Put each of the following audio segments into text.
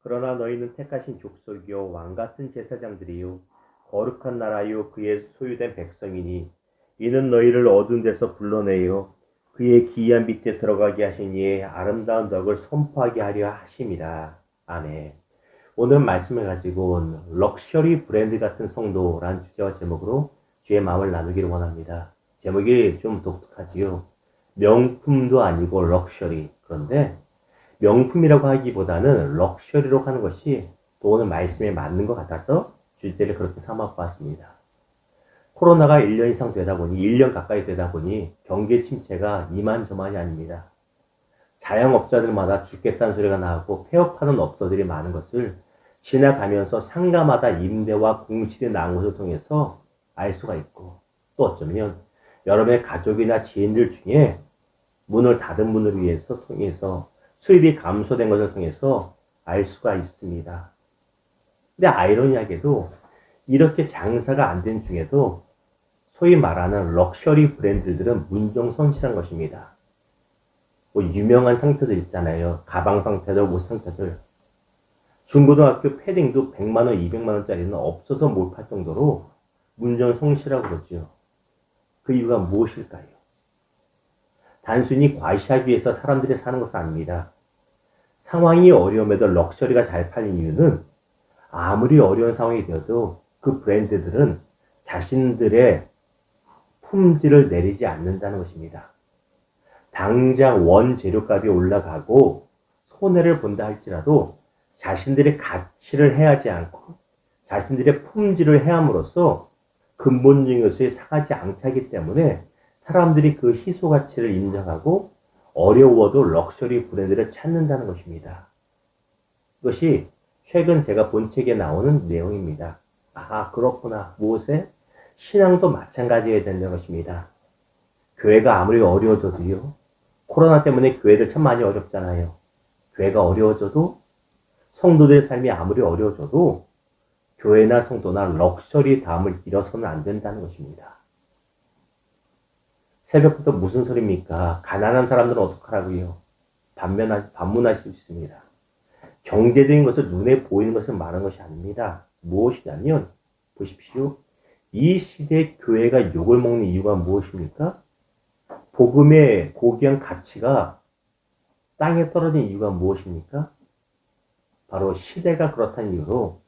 그러나 너희는 택하신 족속이요 왕같은 제사장들이요 거룩한 나라요 그의 소유된 백성이니 이는 너희를 어두운 데서 불러내요 그의 기이한 빛에 들어가게 하신 이의 아름다운 덕을 선포하게 하려 하심이라. 아멘. 오늘 말씀을 가지고 온 럭셔리 브랜드 같은 성도라는 주제와 제목으로 주의 마음을 나누기를 원합니다. 제목이 좀 독특하지요. 명품도 아니고 럭셔리. 그런데 명품이라고 하기보다는 럭셔리로 하는 것이 또 오늘 말씀에 맞는 것 같아서 주제를 그렇게 삼아보았습니다. 코로나가 1년 이상 되다 보니 1년 가까이 되다 보니 경기 침체가 이만저만이 아닙니다. 자영업자들마다 죽겠다는 소리가 나고 폐업하는 업소들이 많은 것을 지나가면서 상가마다 임대와 공실이 나온 것을 통해서 알 수가 있고, 또 어쩌면 여러분의 가족이나 지인들 중에 문을 닫은 분을 위해서 통해서 수입이 감소된 것을 통해서 알 수가 있습니다. 근데 아이러니하게도 이렇게 장사가 안 된 중에도 소위 말하는 럭셔리 브랜드들은 문정성실한 것입니다. 뭐 유명한 상태들 있잖아요. 가방 상태들, 옷 상태들. 중고등학교 패딩도 100만원, 200만원짜리는 없어서 못 팔 정도로 문정성실하고 그러죠. 그 이유가 무엇일까요? 단순히 과시하기 위해서 사람들이 사는 것은 아닙니다. 상황이 어려움에도 럭셔리가 잘 팔린 이유는 아무리 어려운 상황이 되어도 그 브랜드들은 자신들의 품질을 내리지 않는다는 것입니다. 당장 원재료값이 올라가고 손해를 본다 할지라도 자신들의 가치를 해하지 않고 자신들의 품질을 해함으로써 근본적인 것이 상하지 않게 하기 때문에 사람들이 그 희소 가치를 인정하고 어려워도 럭셔리 브랜드를 찾는다는 것입니다. 이것이 최근 제가 본 책에 나오는 내용입니다. 아, 그렇구나. 무엇에? 신앙도 마찬가지여야 된다는 것입니다. 교회가 아무리 어려워져도요. 코로나 때문에 교회들 참 많이 어렵잖아요. 교회가 어려워져도 성도들의 삶이 아무리 어려워져도 교회나 성도나 럭셔리 다음을 잃어서는 안 된다는 것입니다. 새벽부터 무슨 소리입니까? 가난한 사람들은 어떡하라고요? 반문하실 수 있습니다. 경제적인 것을 눈에 보이는 것을 말하는 것이 아닙니다. 무엇이냐면 보십시오. 이 시대의 교회가 욕을 먹는 이유가 무엇입니까? 복음의 고귀한 가치가 땅에 떨어진 이유가 무엇입니까? 바로 시대가 그렇다는 이유로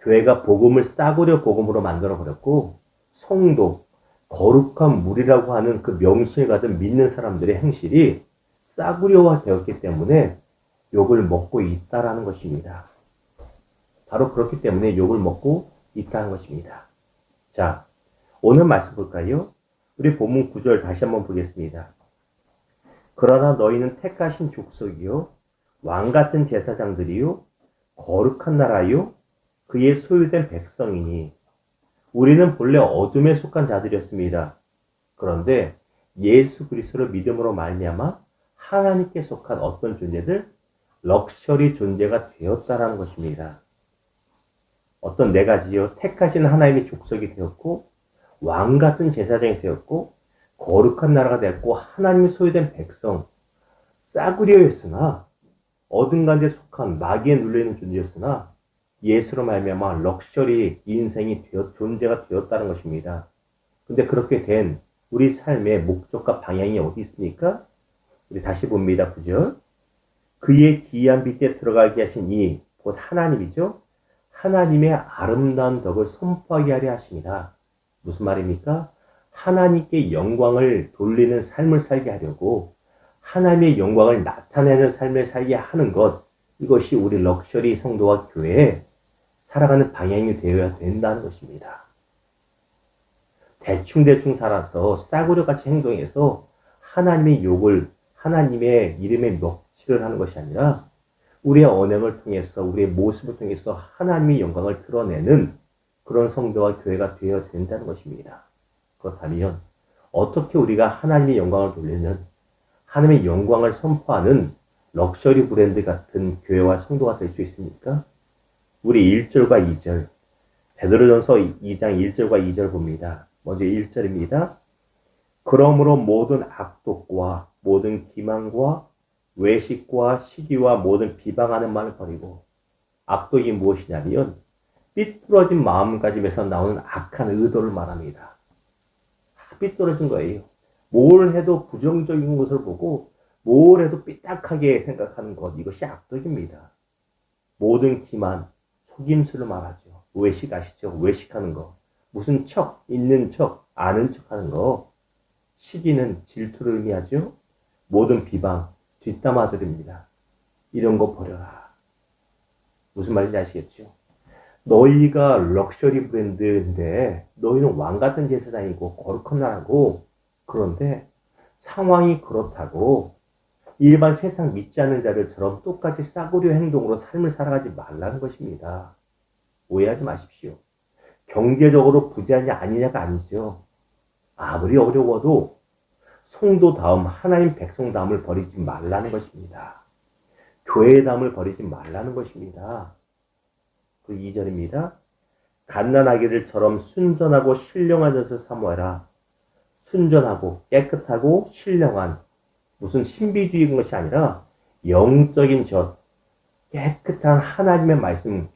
교회가 복음을 싸구려 복음으로 만들어버렸고 성도, 거룩한 물이라고 하는 그 명칭을 가진 믿는 사람들의 행실이 싸구려화 되었기 때문에 욕을 먹고 있다라는 것입니다. 바로 그렇기 때문에 욕을 먹고 있다는 것입니다. 자, 오늘 말씀 볼까요? 우리 본문 9절 다시 한번 보겠습니다. 그러나 너희는 택하신 족속이요 왕같은 제사장들이요 거룩한 나라요 그의 소유된 백성이니 우리는 본래 어둠에 속한 자들이었습니다. 그런데 예수 그리스도를 믿음으로 말미암아 하나님께 속한 어떤 존재들 럭셔리 존재가 되었다라는 것입니다. 어떤 네 가지요. 택하신 하나님의 족속이 되었고 왕같은 제사장이 되었고 거룩한 나라가 되었고 하나님의 소유된 백성 싸구려였으나 어딘가에 속한 마귀에 눌려있는 존재였으나 예수로 말미암아 럭셔리 인생이 존재가 되었다는 것입니다. 근데 그렇게 된 우리 삶의 목적과 방향이 어디 있습니까? 우리 다시 봅니다. 9절. 그의 기이한 빛에 들어가게 하신 이 곧 하나님이죠. 하나님의 아름다운 덕을 선포하게 하려 하십니다. 무슨 말입니까? 하나님께 영광을 돌리는 삶을 살게 하려고 하나님의 영광을 나타내는 삶을 살게 하는 것, 이것이 우리 럭셔리 성도와 교회에 살아가는 방향이 되어야 된다는 것입니다. 대충대충 살아서 싸구려같이 행동해서 하나님의 욕을, 하나님의 이름에 먹칠을 하는 것이 아니라 우리의 언행을 통해서, 우리의 모습을 통해서 하나님의 영광을 드러내는 그런 성도와 교회가 되어야 된다는 것입니다. 그렇다면 어떻게 우리가 하나님의 영광을 돌리는, 하나님의 영광을 선포하는 럭셔리 브랜드 같은 교회와 성도가 될 수 있습니까? 우리 1절과 2절, 베드로전서 2장 1절과 2절 봅니다. 먼저 1절입니다. 그러므로 모든 악독과 모든 기만과 외식과 시기와 모든 비방하는 말을 버리고 악독이 무엇이냐면 삐뚤어진 마음가짐에서 나오는 악한 의도를 말합니다. 삐뚤어진 거예요. 뭘 해도 부정적인 것을 보고 뭘 해도 삐딱하게 생각하는 것, 이것이 악독입니다. 모든 기만, 속임수를 말하죠. 외식 아시죠? 외식하는 거. 무슨 척, 있는 척, 아는 척 하는 거. 시기는 질투를 의미하죠. 모든 비방, 뒷담화들입니다. 이런 거 버려라. 무슨 말인지 아시겠죠? 너희가 럭셔리 브랜드인데 너희는 왕 같은 제사장이고 거룩한 나라고, 그런데 상황이 그렇다고 일반 세상 믿지 않는 자들처럼 똑같이 싸구려 행동으로 삶을 살아가지 말라는 것입니다. 오해하지 마십시오. 경제적으로 부자냐 아니냐가 아니죠. 아무리 어려워도 성도다움, 하나님 백성다움을 버리지 말라는 것입니다. 교회다움을 버리지 말라는 것입니다. 그 2절입니다. 갓난아기들처럼 순전하고 신령한 젖을 사모하라. 순전하고 깨끗하고 신령한, 무슨 신비주의인 것이 아니라 영적인 젖, 깨끗한 하나님의 말씀,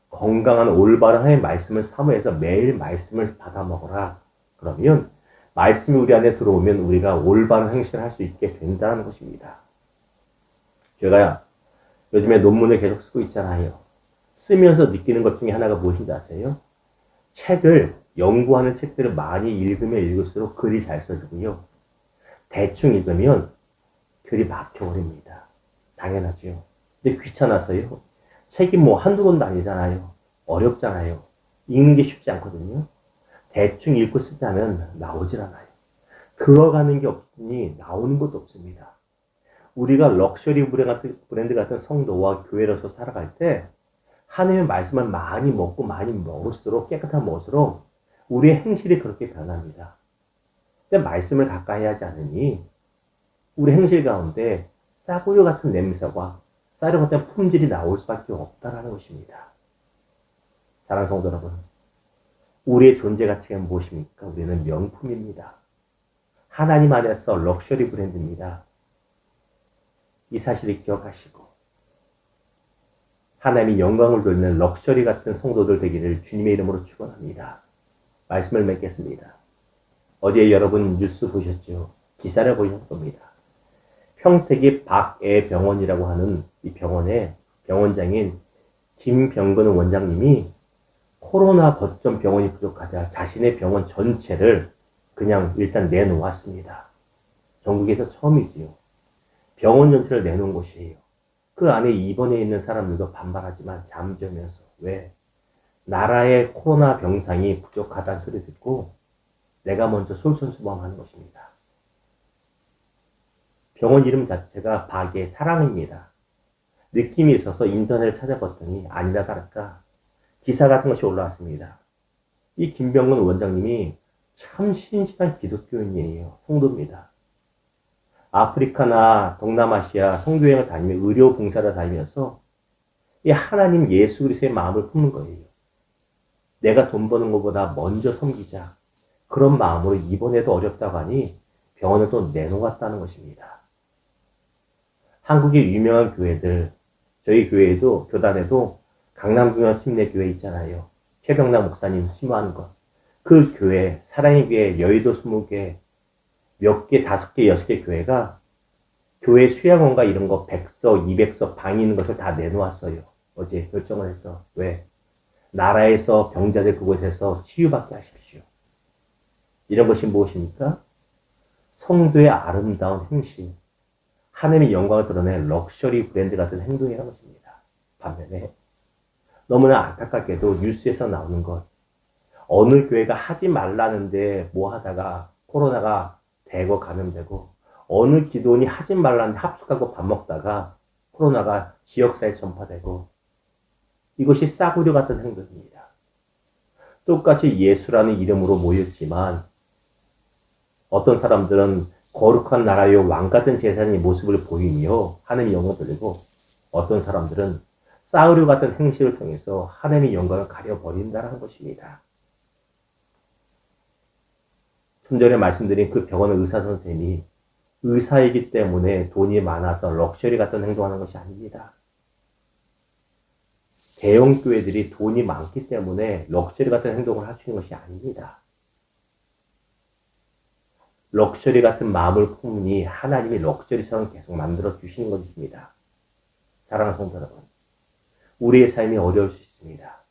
건강한 올바른 하나님의 말씀을 사모해서 매일 말씀을 받아 먹어라. 그러면 말씀이 우리 안에 들어오면 우리가 올바른 행실을 할 수 있게 된다는 것입니다. 제가 요즘에 논문을 계속 쓰고 있잖아요. 쓰면서 느끼는 것 중에 하나가 무엇인지 아세요? 책을, 연구하는 책들을 많이 읽으면 읽을수록 글이 잘 써지고요. 대충 읽으면 글이 막혀버립니다. 당연하죠. 근데 귀찮아서요. 책이 뭐 한두 권도 아니잖아요. 어렵잖아요. 읽는 게 쉽지 않거든요. 대충 읽고 쓰자면 나오질 않아요. 들어가는 게 없으니 나오는 것도 없습니다. 우리가 럭셔리 브랜드 같은 성도와 교회로서 살아갈 때 하나님의 말씀을 많이 먹고 많이 먹을수록, 깨끗한 먹을수록 우리의 행실이 그렇게 변합니다. 근데 말씀을 가까이 하지 않으니 우리 행실 가운데 싸구려 같은 냄새와 싸구려 같은 품질이 나올 수밖에 없다는 것입니다. 사랑하는 성도 여러분, 우리의 존재 가치가 무엇입니까? 우리는 명품입니다. 하나님 안에서 럭셔리 브랜드입니다. 이 사실을 기억하시고 하나님이 영광을 돌리는 럭셔리 같은 성도들 되기를 주님의 이름으로 축원합니다. 말씀을 맺겠습니다. 어제 여러분 뉴스 보셨죠? 기사를 보셨을 겁니다. 평택의 박애 병원이라고 하는 이 병원의 병원장인 김병근 원장님이 코로나 거점 병원이 부족하자 자신의 병원 전체를 그냥 일단 내놓았습니다. 전국에서 처음이지요. 병원 전체를 내놓은 곳이에요. 그 안에 입원해 있는 사람들도 반발하지만 잠재우면서, 왜? 나라의 코로나 병상이 부족하다는 소리 듣고 내가 먼저 솔선수범하는 것입니다. 병원 이름 자체가 박의 사랑입니다. 느낌이 있어서 인터넷을 찾아봤더니 아니나 다를까 기사 같은 것이 올라왔습니다. 이 김병근 원장님이 참 신실한 기독교인이에요. 성도입니다. 아프리카나 동남아시아 성교행을 다니며 의료 봉사를 다니면서 이 하나님 예수 그리스도의 마음을 품는 거예요. 내가 돈 버는 것보다 먼저 섬기자. 그런 마음으로 입원해도 어렵다고 하니 병원을 또 내놓았다는 것입니다. 한국의 유명한 교회들, 저희 교회에도, 교단에도 강남중앙 침례교회 있잖아요. 최병남 목사님 심호하는 것. 그 교회, 사랑의 교회, 여의도 20개, 몇 개, 5개, 6개 교회가 교회 수양원과 이런 거 100석, 200석 방이 있는 것을 다 내놓았어요. 어제 결정을 해서. 왜? 나라에서 병자들 그곳에서 치유받게 하십시오. 이런 것이 무엇입니까? 성도의 아름다운 행실, 하나님의 영광을 드러낸 럭셔리 브랜드 같은 행동이라는 것입니다. 반면에 너무나 안타깝게도 뉴스에서 나오는 것, 어느 교회가 하지 말라는데 뭐 하다가 코로나가 대거 감염되고, 어느 기도원이 하지 말라는데 합숙하고 밥 먹다가 코로나가 지역사회에 전파되고, 이것이 싸구려 같은 행동입니다. 똑같이 예수라는 이름으로 모였지만 어떤 사람들은 거룩한 나라요 왕 같은 제사장의 모습을 보이며 하나님의 영광을 돌리고, 어떤 사람들은 싸구려 같은 행실을 통해서 하나님의 영광을 가려버린다는 것입니다. 좀 전에 말씀드린 그 병원 의사 선생님이 의사이기 때문에 돈이 많아서 럭셔리 같은 행동하는 것이 아닙니다. 대형 교회들이 돈이 많기 때문에 럭셔리 같은 행동을 할 수 있는 것이 아닙니다. 럭셔리 같은 마음을 품으니 하나님이 럭셔리처럼 계속 만들어 주시는 것입니다. 사랑하는 성도 여러분, 우리의 삶이 어려울 수 있습니다.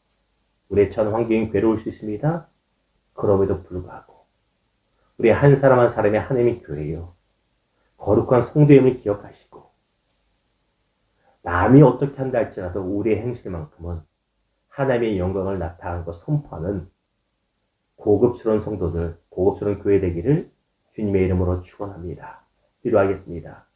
우리의 전 환경이 괴로울 수 있습니다. 그럼에도 불구하고 우리 한 사람 한 사람이 하나님의 교회요, 거룩한 성도임을 기억하시고 남이 어떻게 한다 할지라도 우리의 행실만큼은 하나님의 영광을 나타나는 것 선포하는 고급스러운 성도들, 고급스러운 교회 되기를 주님의 이름으로 축원합니다. 기도하겠습니다.